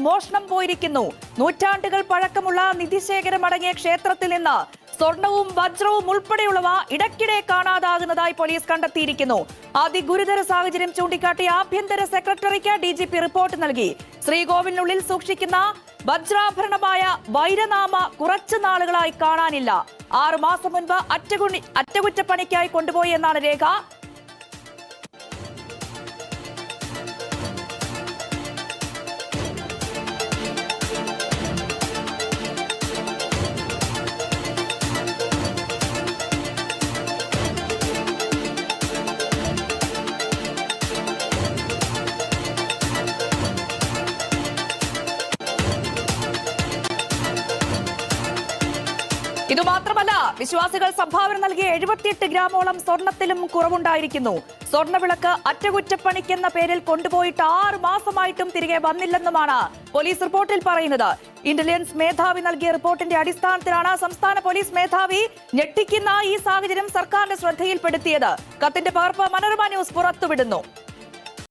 മോഷണം പോയിരിക്കുന്നു. നൂറ്റാണ്ടുകൾ പഴക്കമുള്ള നിധിശേഖരം അടങ്ങിയ ക്ഷേത്രത്തിൽ നിന്ന് സ്വർണവും വജ്രവും ഉൾപ്പെടെയുള്ളവ ഇടയ്ക്കിടെ കാണാതാകുന്നതായി പോലീസ് കണ്ടെത്തിയിരിക്കുന്നു. അതിഗുരുതര സാഹചര്യം ചൂണ്ടിക്കാട്ടി ആഭ്യന്തര സെക്രട്ടറിക്ക് DGP റിപ്പോർട്ട് നൽകി. ശ്രീകോവിലിനുള്ളിൽ സൂക്ഷിക്കുന്ന വജ്രാഭരണമായ വൈരനാമ കുറച്ചു നാളുകളായി കാണാനില്ല. 6 മാസം മുൻപ് അറ്റകുറ്റപ്പണിക്കായി കൊണ്ടുപോയി എന്നാണ് രേഖ. ഇതുമാത്രമല്ല, വിശ്വാസികൾ സംഭാവന നൽകിയ 78 ഗ്രാമോളം സ്വർണത്തിലും കുറവുണ്ടായിരിക്കുന്നു. സ്വർണ്ണവിളക്ക് അറ്റകുറ്റപ്പണിക്കെന്ന പേരിൽ കൊണ്ടുപോയിട്ട് 6 മാസമായിട്ടും തിരികെ വന്നില്ലെന്നുമാണ് പോലീസ് റിപ്പോർട്ടിൽ പറയുന്നത്. ഇന്റലിജൻസ് മേധാവി നൽകിയ റിപ്പോർട്ടിന്റെ അടിസ്ഥാനത്തിലാണ് സംസ്ഥാന പോലീസ് മേധാവി ഞെട്ടിക്കുന്ന ഈ സാഹചര്യം സർക്കാരിന്റെ ശ്രദ്ധയിൽപ്പെടുത്തിയത്. കത്തിന്റെ പകർപ്പ് മനോരമ ന്യൂസ് പുറത്തുവിടുന്നു.